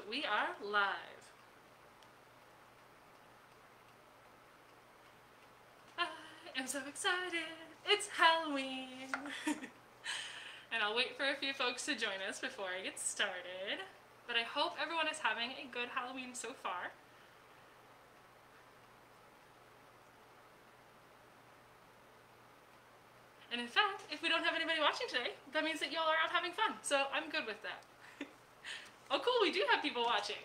we are live. I am so excited. It's Halloween. And I'll wait for a few folks to join us before I get started. But I hope everyone is having a good Halloween so far. And in fact, if we don't have anybody watching today, that means that y'all are out having fun. So I'm good with that. Oh cool, we do have people watching.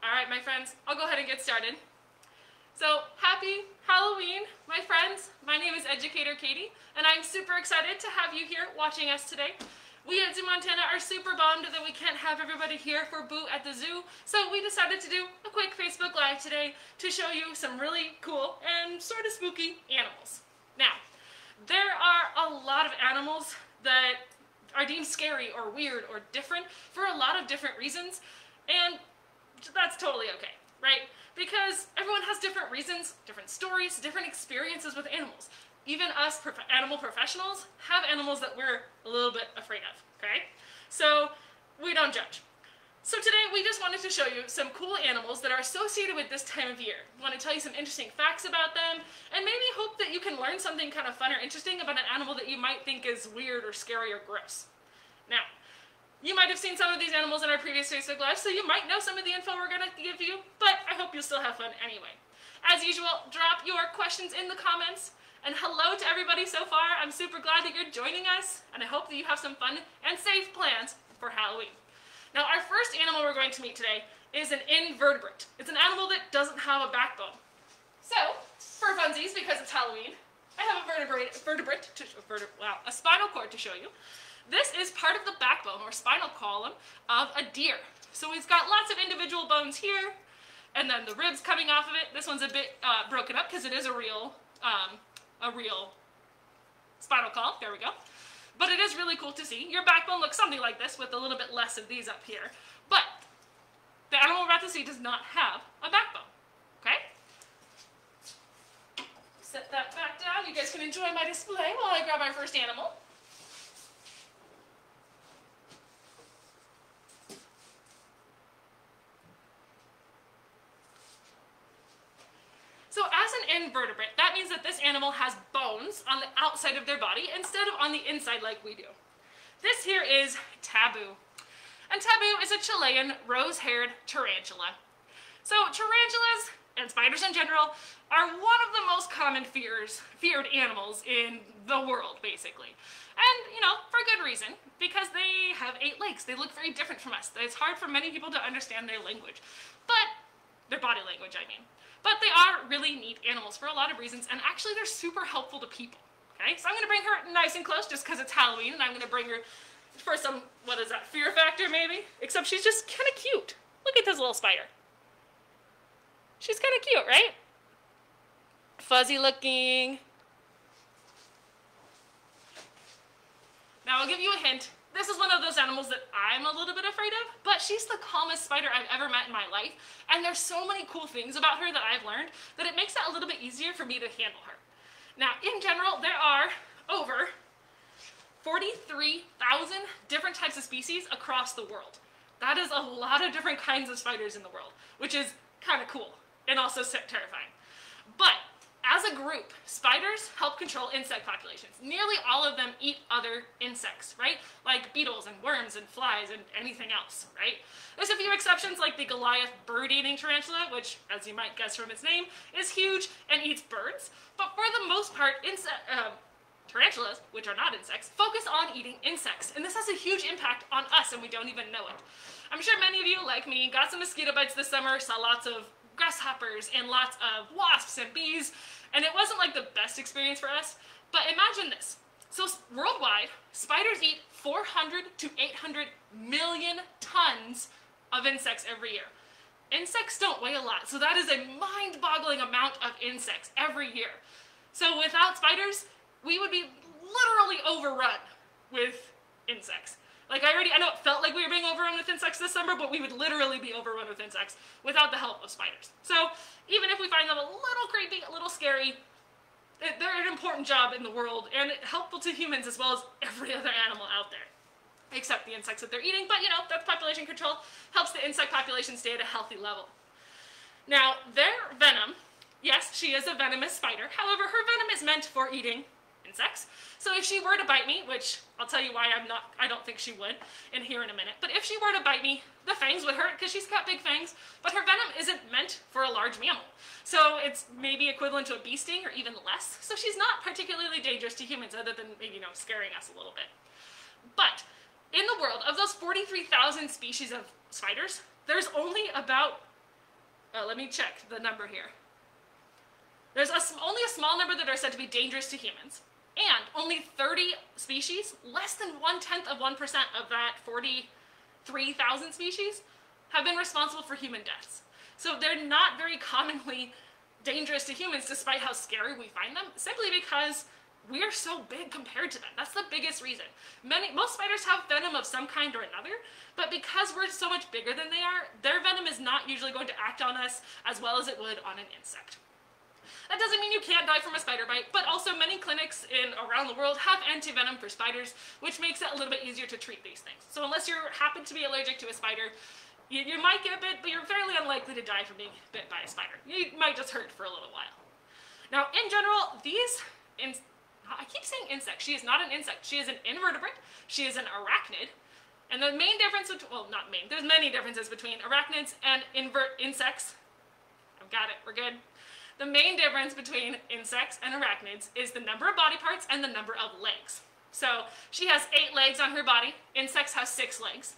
Alright my friends, I'll go ahead and get started. So happy Halloween, my friends. My name is Educator Katie, and I'm super excited to have you here watching us today. We at ZooMontana are super bummed that we can't have everybody here for Boo at the Zoo, so we decided to do a quick Facebook Live today to show you some really cool and sort of spooky animals. Now, there are a lot of animals that are deemed scary or weird or different for a lot of different reasons, and that's totally okay, right? Because everyone has different reasons, different stories, different experiences with animals. Even us animal professionals have animals that we're a little bit afraid of, okay? So we don't judge. So today we just wanted to show you some cool animals that are associated with this time of year. We want to tell you some interesting facts about them, and maybe hope that you can learn something kind of fun or interesting about an animal that you might think is weird or scary or gross. Now, you might have seen some of these animals in our previous Facebook Live, so you might know some of the info we're going to give you, but I hope you'll still have fun anyway. As usual, drop your questions in the comments, and hello to everybody so far. I'm super glad that you're joining us, and I hope that you have some fun and safe plans for Halloween. Now, our first animal we're going to meet today is an invertebrate. It's an animal that doesn't have a backbone. So, for funsies, because it's Halloween, I have a spinal cord to show you. This is part of the backbone or spinal column of a deer. So we've got lots of individual bones here, and then the ribs coming off of it. This one's a bit broken up because it is a real spinal column. There we go. But it is really cool to see. Your backbone looks something like this with a little bit less of these up here. But the animal we're about to see does not have a backbone. Okay? Set that back down. You guys can enjoy my display while I grab our first animal. So as an invertebrate, that means that this animal has bones on the outside of their body instead of on the inside like we do. This here is Taboo. And Taboo is a Chilean rose-haired tarantula. So tarantulas, and spiders in general, are one of the most common feared animals in the world, basically. And, you know, for good reason, because they have 8 legs. They look very different from us. It's hard for many people to understand their language. But, their body language, I mean. But they are really neat animals for a lot of reasons, and actually they're super helpful to people. Okay, so I'm going to bring her nice and close just because it's Halloween, and I'm going to bring her for some, what is that, fear factor maybe? Except she's just kind of cute. Look at this little spider. She's kind of cute, right? Fuzzy looking. Now I'll give you a hint. This is one of those animals that I'm a little bit afraid of, but she's the calmest spider I've ever met in my life, and there's so many cool things about her that I've learned that it makes it a little bit easier for me to handle her. Now, in general, there are over 43,000 different types of species across the world. That is a lot of different kinds of spiders in the world, which is kind of cool and also terrifying. But as a group, spiders help control insect populations. Nearly all of them eat other insects, right? Like beetles and worms and flies and anything else, right? There's a few exceptions like the Goliath bird-eating tarantula, which, as you might guess from its name, is huge and eats birds. But for the most part, tarantulas, which are not insects, focus on eating insects. And this has a huge impact on us and we don't even know it. I'm sure many of you, like me, got some mosquito bites this summer, saw lots of grasshoppers and lots of wasps and bees, and it wasn't like the best experience for us, but imagine this. So worldwide, spiders eat 400 to 800 million tons of insects every year. Insects don't weigh a lot, so that is a mind-boggling amount of insects every year. So without spiders, we would be literally overrun with insects. Like I know it felt like we were being overrun with insects this summer, but we would literally be overrun with insects without the help of spiders. So even if we find them a little creepy, a little scary, they're an important job in the world and helpful to humans as well as every other animal out there. except the insects that they're eating, but you know, that's population control, helps the insect population stay at a healthy level. Now, their venom, yes, she is a venomous spider, however, her venom is meant for eating insects. So if she were to bite me, which I'll tell you why I don't think she would in here in a minute, but if she were to bite me, the fangs would hurt because she's got big fangs, but her venom isn't meant for a large mammal. So it's maybe equivalent to a bee sting or even less. So she's not particularly dangerous to humans other than maybe, you know, scaring us a little bit. But in the world, of those 43,000 species of spiders, there's only about, let me check the number here. There's only a small number that are said to be dangerous to humans. And only 30 species, less than 1/10 of 1% of that 43,000 species, have been responsible for human deaths. So they're not very commonly dangerous to humans despite how scary we find them, simply because we're so big compared to them. That's the biggest reason. Most spiders have venom of some kind or another, but because we're so much bigger than they are, their venom is not usually going to act on us as well as it would on an insect. That doesn't mean you can't die from a spider bite, but also many clinics around the world have anti-venom for spiders, which makes it a little bit easier to treat these things. So unless you happen to be allergic to a spider, you might get bit, but you're fairly unlikely to die from being bit by a spider. You might just hurt for a little while. Now, in general, I keep saying insect. She is not an insect. She is an invertebrate. She is an arachnid. And the main difference, well, not main, there's many differences between arachnids and insects. I've got it, we're good. The main difference between insects and arachnids is the number of body parts and the number of legs. So she has 8 legs on her body. Insects have 6 legs.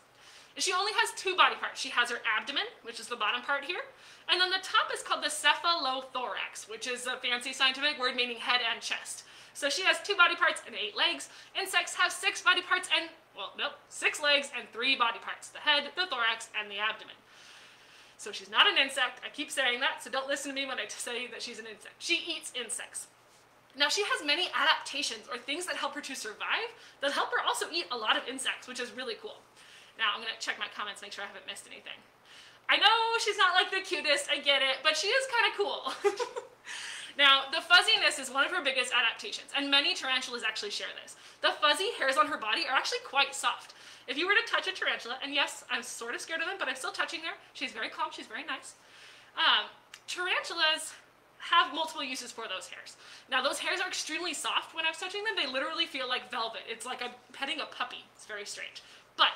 She only has 2 body parts. She has her abdomen, which is the bottom part here, and then the top is called the cephalothorax, which is a fancy scientific word meaning head and chest. So she has 2 body parts and 8 legs. Insects have 6 body parts and, well, nope, 6 legs and 3 body parts. The head, the thorax, and the abdomen. So she's not an insect. I keep saying that, so don't listen to me when I say that she's an insect. She eats insects. Now she has many adaptations or things that help her to survive that help her also eat a lot of insects, which is really cool. Now I'm going to check my comments, make sure I haven't missed anything. I know she's not like the cutest, I get it, but she is kind of cool. Now, the fuzziness is one of her biggest adaptations, and many tarantulas actually share this. The fuzzy hairs on her body are actually quite soft. If you were to touch a tarantula, and yes, I'm sort of scared of them, but I'm still touching her. She's very calm, she's very nice. Tarantulas have multiple uses for those hairs. Now, those hairs are extremely soft when I'm touching them. They literally feel like velvet. It's like I'm petting a puppy. It's very strange. But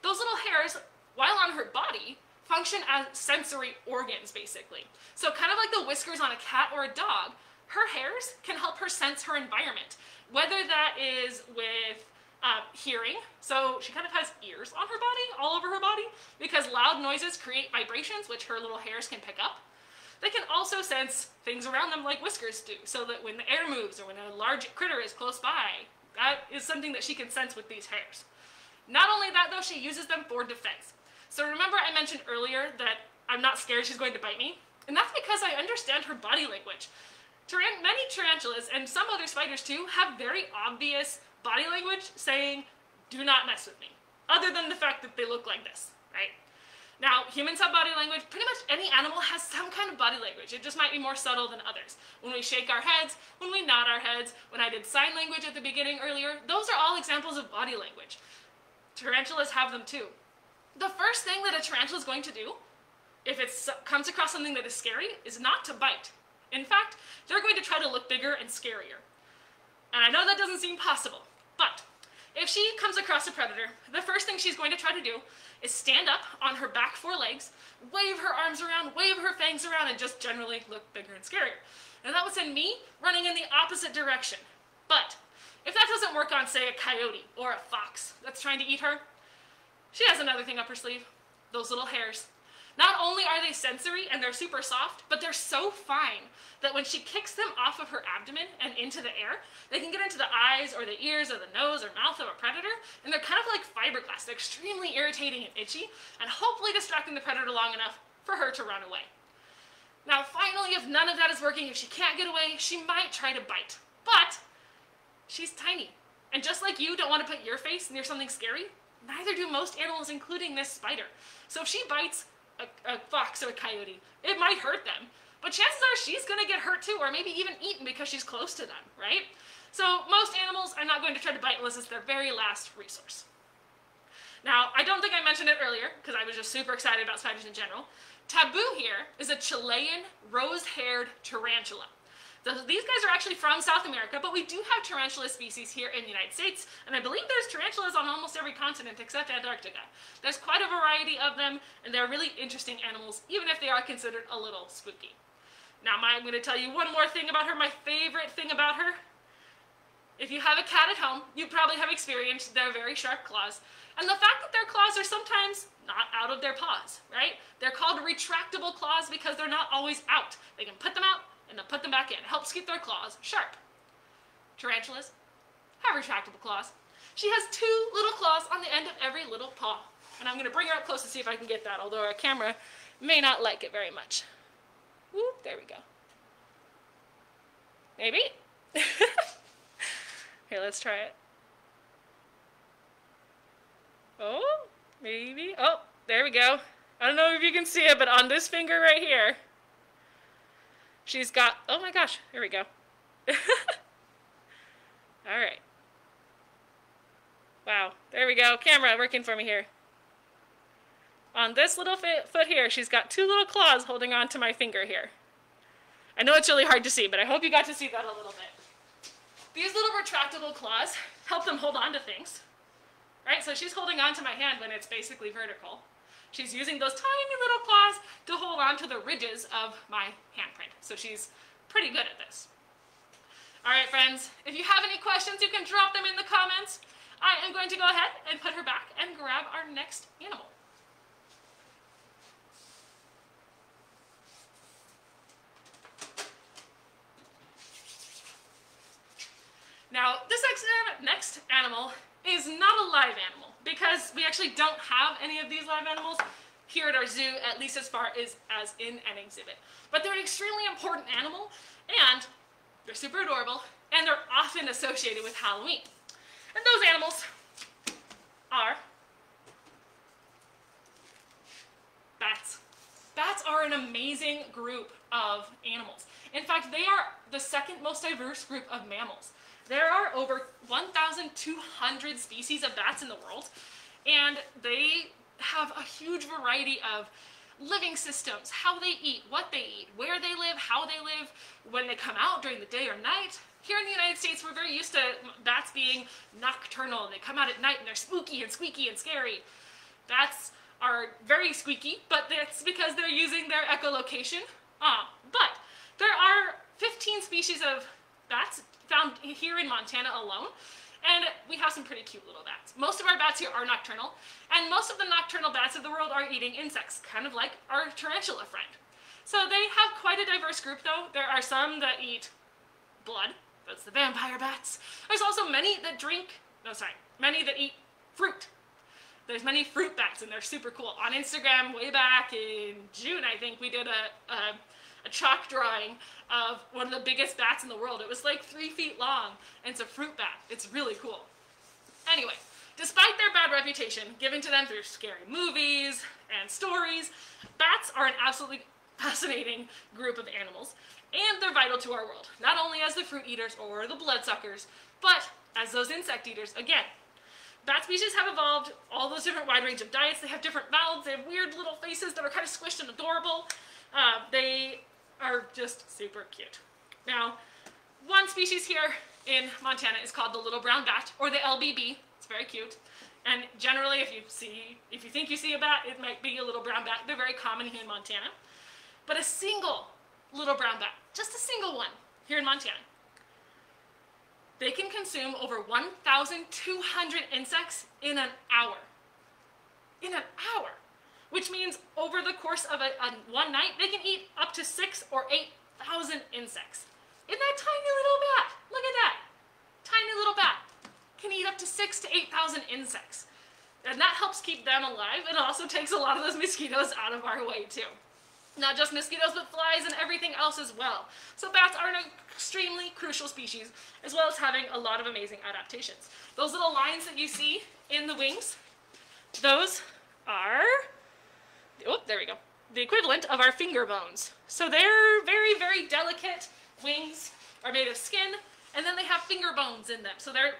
those little hairs, while on her body, function as sensory organs, basically. So kind of like the whiskers on a cat or a dog, her hairs can help her sense her environment, whether that is with hearing. So she kind of has ears on her body, all over her body, because loud noises create vibrations, which her little hairs can pick up. They can also sense things around them like whiskers do, so that when the air moves or when a large critter is close by, that is something that she can sense with these hairs. Not only that, though, she uses them for defense. So remember I mentioned earlier that I'm not scared she's going to bite me? And that's because I understand her body language. Many tarantulas, and some other spiders too, have very obvious body language saying, do not mess with me. Other than the fact that they look like this, right? Now, humans have body language. Pretty much any animal has some kind of body language. It just might be more subtle than others. When we shake our heads, when we nod our heads, when I did sign language at the beginning earlier, those are all examples of body language. Tarantulas have them too. The first thing that a tarantula is going to do, if it comes across something that is scary, is not to bite. In fact, they're going to try to look bigger and scarier. And I know that doesn't seem possible, but if she comes across a predator, the first thing she's going to try to do is stand up on her back 4 legs, wave her arms around, wave her fangs around, and just generally look bigger and scarier. And that would send me running in the opposite direction. But if that doesn't work on, say, a coyote or a fox that's trying to eat her, she has another thing up her sleeve, those little hairs. Not only are they sensory and they're super soft, but they're so fine that when she kicks them off of her abdomen and into the air, they can get into the eyes or the ears or the nose or mouth of a predator, and they're kind of like fiberglass. They're extremely irritating and itchy, and hopefully distracting the predator long enough for her to run away. Now finally, if none of that is working, if she can't get away, she might try to bite. But she's tiny, and just like you don't want to put your face near something scary, neither do most animals, including this spider. So if she bites a fox or a coyote, it might hurt them, but chances are she's going to get hurt too, or maybe even eaten because she's close to them, right? So most animals are not going to try to bite unless it's their very last resource. Now, I don't think I mentioned it earlier because I was just super excited about spiders in general. Taboo here is a Chilean rose-haired tarantula. These guys are actually from South America, but we do have tarantula species here in the United States, and I believe there's tarantulas on almost every continent except Antarctica. There's quite a variety of them, and they're really interesting animals, even if they are considered a little spooky. Now, I'm going to tell you one more thing about her, my favorite thing about her. If you have a cat at home, you probably have experienced their very sharp claws, and the fact that their claws are sometimes not out of their paws, right? They're called retractable claws because they're not always out. They can put them out and then put them back in. It helps keep their claws sharp. Tarantulas have retractable claws. She has 2 little claws on the end of every little paw. And I'm going to bring her up close to see if I can get that, although our camera may not like it very much. Whoop, there we go. Maybe? Here, let's try it. Oh, maybe. Oh, there we go. I don't know if you can see it, but on this finger right here, she's got, oh my gosh, here we go. All right. Wow, there we go. Camera working for me here. On this little foot here, she's got 2 little claws holding on to my finger here. I know it's really hard to see, but I hope you got to see that a little bit. These little retractable claws help them hold on to things. Right, so she's holding on to my hand when it's basically vertical. She's using those tiny little claws to hold on to the ridges of my handprint. So she's pretty good at this. All right, friends, if you have any questions, you can drop them in the comments. I am going to go ahead and put her back and grab our next animal. Now, this next animal is not a live animal because we actually don't have any of these live animals here at our zoo, at least as far as in an exhibit. But they're an extremely important animal, and they're super adorable, and they're often associated with Halloween. And those animals are bats. Bats are an amazing group of animals. In fact, they are the 2nd most diverse group of mammals. There are over 1,200 species of bats in the world, and they have a huge variety of living systems, how they eat, what they eat, where they live, how they live, when they come out during the day or night. Here in the United States, we're very used to bats being nocturnal. They come out at night and they're spooky and squeaky and scary. Bats are very squeaky, but that's because they're using their echolocation. But there are 15 species of bats found here in Montana alone, and we have some pretty cute little bats. Most of our bats here are nocturnal, and most of the nocturnal bats of the world are eating insects, kind of like our tarantula friend. So they have quite a diverse group though. There are some that eat blood, that's the vampire bats. There's also many that many that eat fruit. There's many fruit bats, and they're super cool. On Instagram, way back in June, I think, we did a chalk drawing of one of the biggest bats in the world. It was like 3 feet long, and it's a fruit bat. It's really cool. Anyway, despite their bad reputation given to them through scary movies and stories, bats are an absolutely fascinating group of animals, and they're vital to our world, not only as the fruit eaters or the bloodsuckers, but as those insect eaters again. Bat species have evolved all those different wide range of diets. They have different mouths. They have weird little faces that are kind of squished and adorable. They are just super cute. Now, one species here in Montana is called the little brown bat, or the LBB. It's very cute. And generally, if you think you see a bat, it might be a little brown bat. They're very common here in Montana. But a single little brown bat, just a single one here in Montana, they can consume over 1,200 insects in an hour. In an hour. Which means over the course of one night, they can eat up to 6,000 or 8,000 insects. In that tiny little bat. Look at that. Tiny little bat can eat up to 6,000 to 8,000 insects. And that helps keep them alive. It also takes a lot of those mosquitoes out of our way too. Not just mosquitoes, but flies and everything else as well. So bats are an extremely crucial species, as well as having a lot of amazing adaptations. Those little lines that you see in the wings, those are, oh, there we go, the equivalent of our finger bones. So they're very, very delicate wings, are made of skin, and then they have finger bones in them. So they're,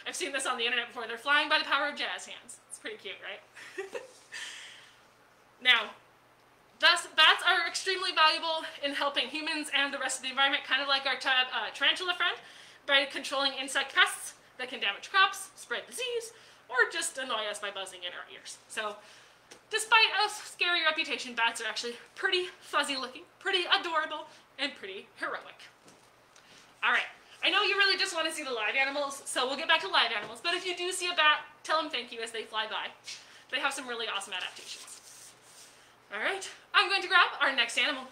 I've seen this on the internet before, they're flying by the power of jazz hands. It's pretty cute, right? Now, bats are extremely valuable in helping humans and the rest of the environment, kind of like our tarantula friend, by controlling insect pests that can damage crops, spread disease, or just annoy us by buzzing in our ears. So, despite a scary reputation, bats are actually pretty fuzzy looking, pretty adorable, and pretty heroic. Alright, I know you really just want to see the live animals, so we'll get back to live animals, but if you do see a bat, tell them thank you as they fly by. They have some really awesome adaptations. Alright, I'm going to grab our next animal.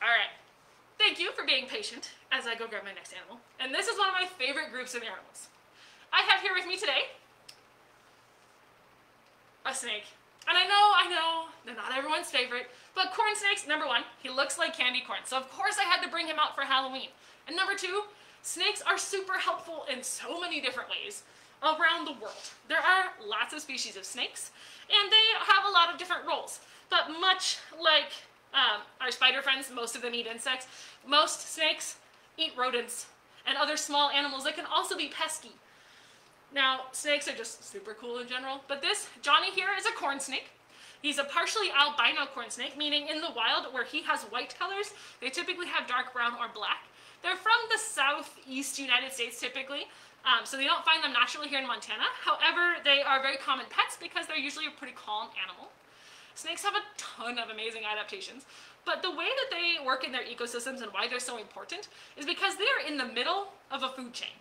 Alright, thank you for being patient as I go grab my next animal. And this is one of my favorite groups of animals. I have here with me today a snake. And I know, they're not everyone's favorite, but corn snakes, number one, he looks like candy corn, so of course I had to bring him out for Halloween. And number two, snakes are super helpful in so many different ways around the world. There are lots of species of snakes, and they have a lot of different roles. But much like our spider friends, most of them eat insects, most snakes eat rodents and other small animals that can also be pesky. Now, snakes are just super cool in general, but this Johnny here is a corn snake. He's a partially albino corn snake, meaning in the wild where he has white colors, they typically have dark brown or black. They're from the southeast United States typically, so they don't find them naturally here in Montana. However, they are very common pets because they're usually a pretty calm animal. Snakes have a ton of amazing adaptations, but the way that they work in their ecosystems and why they're so important is because they are in the middle of a food chain.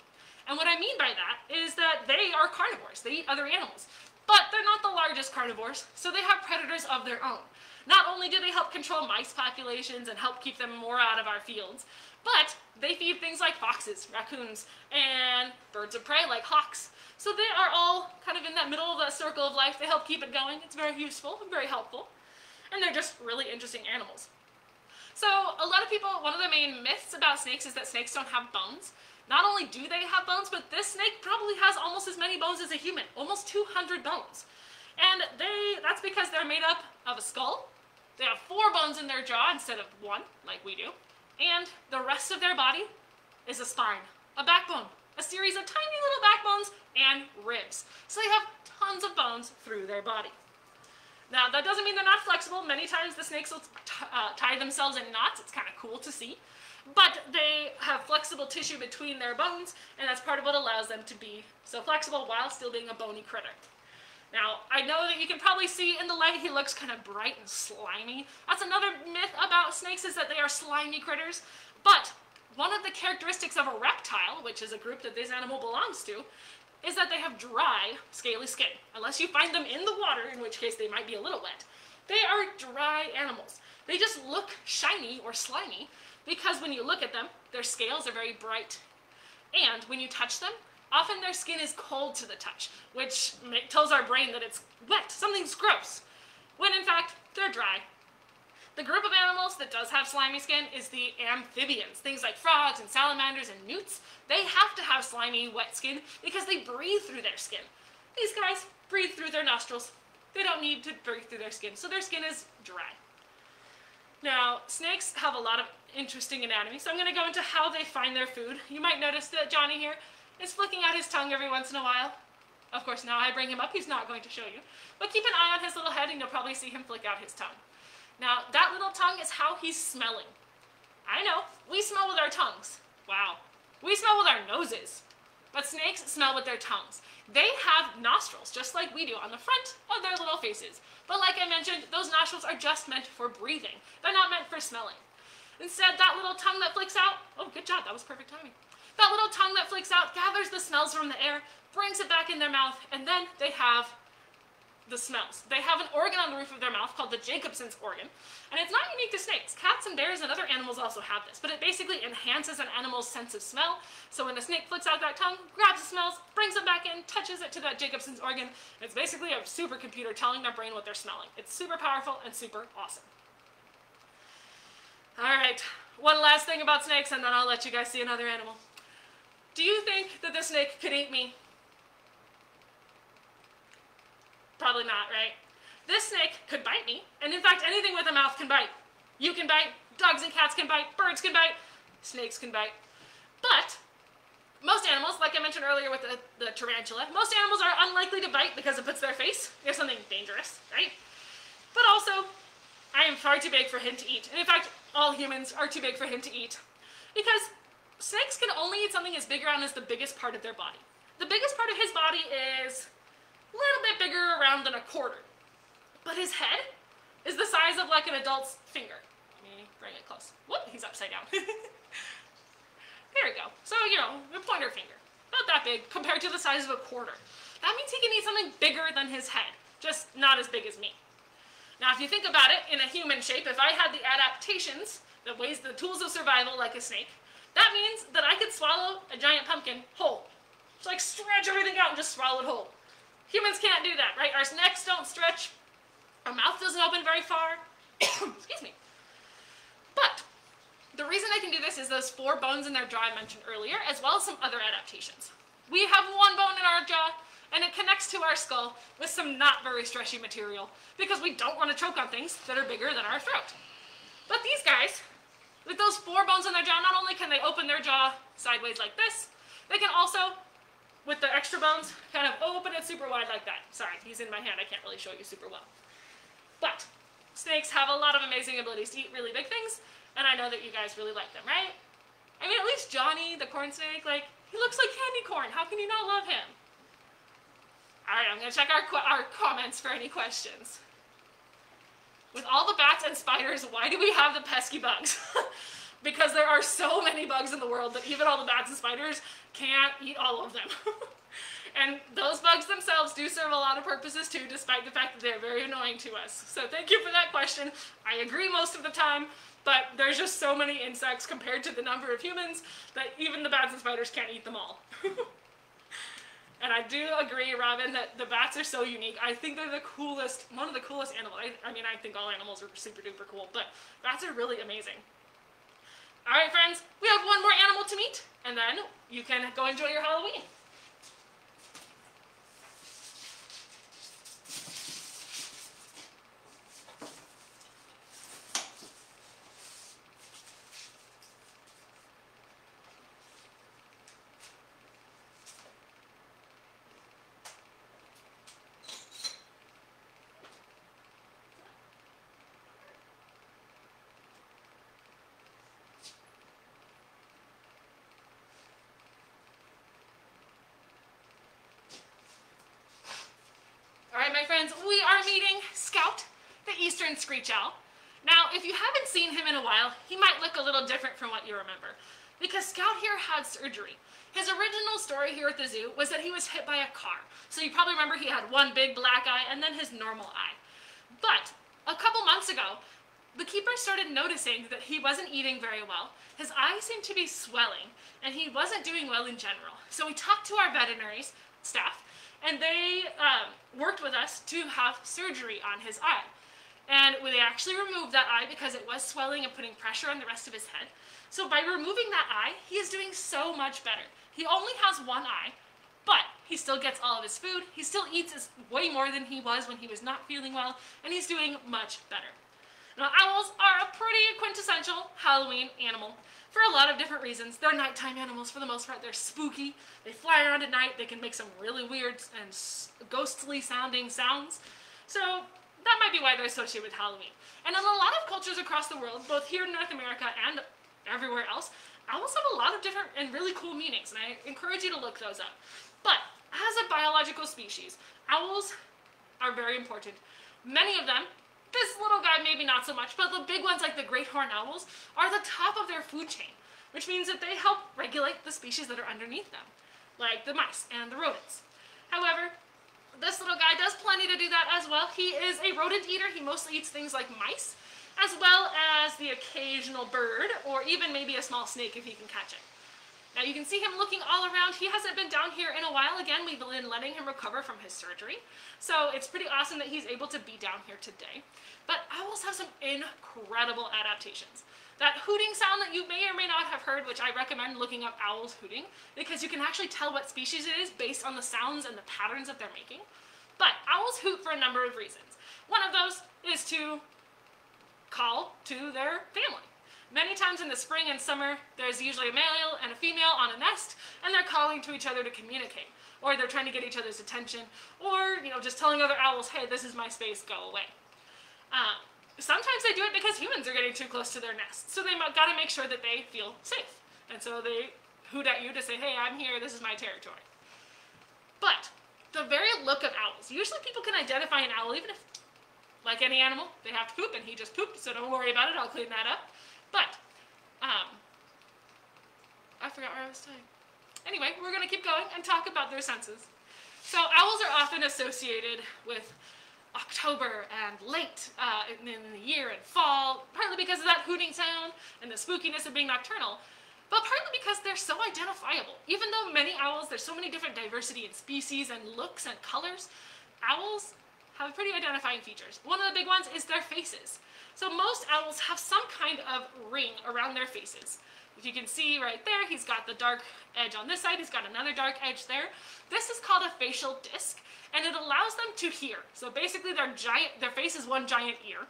And what I mean by that is that they are carnivores. They eat other animals. But they're not the largest carnivores, so they have predators of their own. Not only do they help control mice populations and help keep them more out of our fields, but they feed things like foxes, raccoons, and birds of prey like hawks. So they are all kind of in that middle of that circle of life. They help keep it going. It's very useful and very helpful. And they're just really interesting animals. So a lot of people, one of the main myths about snakes is that snakes don't have bones. Not only do they have bones, but this snake probably has almost as many bones as a human, almost 200 bones. And that's because they're made up of a skull. They have 4 bones in their jaw instead of 1, like we do. And the rest of their body is a spine, a backbone, a series of tiny little backbones and ribs. So they have tons of bones through their body. Now, that doesn't mean they're not flexible. Many times the snakes will tie themselves in knots. It's kind of cool to see. But they have flexible tissue between their bones, and that's part of what allows them to be so flexible while still being a bony critter. Now, I know that you can probably see in the light he looks kind of bright and slimy. That's another myth about snakes, is that they are slimy critters. But one of the characteristics of a reptile, which is a group that this animal belongs to, is that they have dry, scaly skin. Unless you find them in the water, in which case they might be a little wet. They are dry animals. They just look shiny or slimy because when you look at them, their scales are very bright. And when you touch them, often their skin is cold to the touch, which tells our brain that it's wet, something's gross, when in fact, they're dry. The group of animals that does have slimy skin is the amphibians, things like frogs and salamanders and newts. They have to have slimy, wet skin because they breathe through their skin. These guys breathe through their nostrils. They don't need to breathe through their skin, so their skin is dry. Now, snakes have a lot of interesting anatomy, so I'm going to go into how they find their food. You might notice that Johnny here is flicking out his tongue every once in a while. Of course, now I bring him up, he's not going to show you. But keep an eye on his little head and you'll probably see him flick out his tongue. Now, that little tongue is how he's smelling. I know, we smell with our tongues. Wow. We smell with our noses. But snakes smell with their tongues. They have nostrils, just like we do, on the front of their little faces. But like I mentioned, those nostrils are just meant for breathing. They're not meant for smelling. Instead, that little tongue that flicks out, oh, good job, that was perfect timing. That little tongue that flicks out gathers the smells from the air, brings it back in their mouth, and then they have the smells. They have an organ on the roof of their mouth called the Jacobson's organ, and it's not unique to snakes. Cats and bears and other animals also have this, but it basically enhances an animal's sense of smell. So when a snake flicks out that tongue, grabs the smells, brings it back in, touches it to that Jacobson's organ, it's basically a supercomputer telling their brain what they're smelling. It's super powerful and super awesome. Alright, one last thing about snakes and then I'll let you guys see another animal. Do you think that this snake could eat me? Probably not, right? This snake could bite me, and in fact anything with a mouth can bite. You can bite, Dogs and cats can bite, birds can bite, snakes can bite. But most animals, like I mentioned earlier with the tarantula, most animals are unlikely to bite because it puts their face near something dangerous, right? But also, I am far too big for him to eat. And in fact, all humans are too big for him to eat. Because snakes can only eat something as big around as the biggest part of their body. The biggest part of his body is a little bit bigger around than a quarter. But his head is the size of like an adult's finger. Let me bring it close. Whoop, he's upside down. There we go. So, you know, a pointer finger. About that big compared to the size of a quarter. That means he can eat something bigger than his head, just not as big as me. Now, if you think about it in a human shape, if I had the adaptations, the tools of survival like a snake, that means that I could swallow a giant pumpkin whole. Just like stretch everything out and just swallow it whole. Humans can't do that, right? Our necks don't stretch. Our mouth doesn't open very far. Excuse me. But the reason I can do this is those 4 bones in their jaw I mentioned earlier, as well as some other adaptations. We have 1 bone in our jaw, and it connects to our skull with some not very stretchy material, because we don't want to choke on things that are bigger than our throat. But these guys, with those 4 bones in their jaw, not only can they open their jaw sideways like this, they can also, with the extra bones, kind of open it super wide like that. Sorry, he's in my hand, I can't really show you super well. But snakes have a lot of amazing abilities to eat really big things, and I know that you guys really like them, right? I mean, at least Johnny, the corn snake, like, he looks like candy corn. How can you not love him? All right, I'm going to check our comments for any questions. With all the bats and spiders, why do we have the pesky bugs? Because there are so many bugs in the world that even all the bats and spiders can't eat all of them. And those bugs themselves do serve a lot of purposes too, despite the fact that they're very annoying to us. So thank you for that question. I agree most of the time, but there's just so many insects compared to the number of humans that even the bats and spiders can't eat them all. And I do agree, Robin, that the bats are so unique. I think they're the coolest, one of the coolest animals. I mean, I think all animals are super duper cool, but bats are really amazing. All right, friends, we have 1 more animal to meet, and then you can go enjoy your Halloween. Alright, my friends, we are meeting Scout, the eastern screech owl. Now, if you haven't seen him in a while, he might look a little different from what you remember, because Scout here had surgery. His original story here at the zoo was that he was hit by a car. So you probably remember he had 1 big black eye and then his normal eye. But a couple months ago, the keepers started noticing that he wasn't eating very well. His eyes seemed to be swelling, and he wasn't doing well in general. So we talked to our veterinary staff, and they worked with us to have surgery on his eye. And they actually removed that eye because it was swelling and putting pressure on the rest of his head. So by removing that eye, he is doing so much better. He only has 1 eye, but he still gets all of his food. He still eats way more than he was when he was not feeling well, and he's doing much better. Now, owls are a pretty quintessential Halloween animal for a lot of different reasons. They're nighttime animals for the most part. They're spooky. They fly around at night. They can make some really weird and ghostly sounding sounds. So that might be why they're associated with Halloween. And in a lot of cultures across the world, both here in North America and everywhere else, owls have a lot of different and really cool meanings, and I encourage you to look those up. But as a biological species, owls are very important. Many of them, this little guy maybe not so much, but the big ones like the great horned owls are the top of their food chain, which means that they help regulate the species that are underneath them, like the mice and the rodents. However, this little guy does plenty to do that as well. He is a rodent eater. He mostly eats things like mice, as well as the occasional bird, or even maybe a small snake if he can catch it. Now you can see him looking all around. He hasn't been down here in a while. Again, we've been letting him recover from his surgery. So it's pretty awesome that he's able to be down here today. But owls have some incredible adaptations. That hooting sound that you may or may not have heard, which I recommend looking up owls hooting, because you can actually tell what species it is based on the sounds and the patterns that they're making. But owls hoot for a number of reasons. One of those is to call to their family. Many times in the spring and summer, there's usually a male and a female on a nest, and they're calling to each other to communicate. Or they're trying to get each other's attention, or just telling other owls, hey, this is my space, go away. Sometimes they do it because humans are getting too close to their nest, so they gotta make sure that they feel safe. And so they hoot at you to say, hey, I'm here, this is my territory. But the very look of owls, usually people can identify an owl, even if, like any animal, they have to poop, and he just pooped, so don't worry about it, I'll clean that up. But, I forgot where I was saying. Anyway, we're going to keep going and talk about their senses. So owls are often associated with October and late in the year and fall, partly because of that hooting sound and the spookiness of being nocturnal, but partly because they're so identifiable. Even though many owls, there's so many different diversity in species and looks and colors, owls have pretty identifying features. One of the big ones is their faces. So most owls have some kind of ring around their faces. If you can see right there, he's got the dark edge on this side, he's got another dark edge there. This is called a facial disc, and it allows them to hear. So basically their face is one giant ear.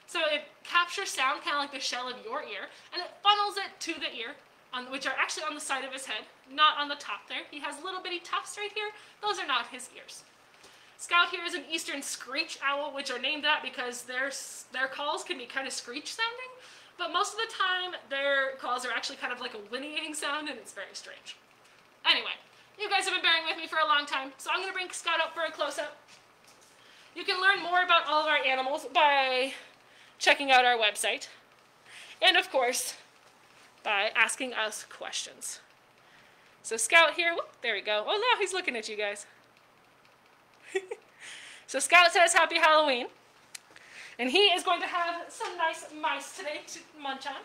So it captures sound kind of like the shell of your ear, and it funnels it to the ear, which are actually on the side of his head, not on the top there. He has little bitty tufts right here. Those are not his ears. Scout here is an eastern screech owl, which are named that because their calls can be kind of screech sounding, but most of the time their calls are actually kind of like a whinnying sound, and it's very strange. Anyway, you guys have been bearing with me for a long time, so I'm going to bring Scout up for a close-up. You can learn more about all of our animals by checking out our website, and of course, by asking us questions. So Scout here, whoop, there we go. Oh, now he's looking at you guys. So Scout says happy Halloween, and he is going to have some nice mice today to munch on,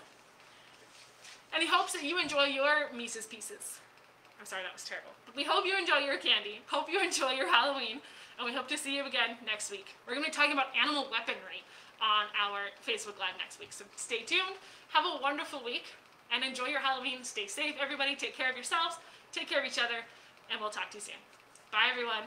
and he hopes that you enjoy your Mises Pieces. I'm sorry, that was terrible. But we hope you enjoy your candy, hope you enjoy your Halloween, and we hope to see you again next week. We're going to be talking about animal weaponry on our Facebook Live next week, so stay tuned, have a wonderful week, and enjoy your Halloween. Stay safe, everybody, take care of yourselves, take care of each other, and we'll talk to you soon. Bye, everyone.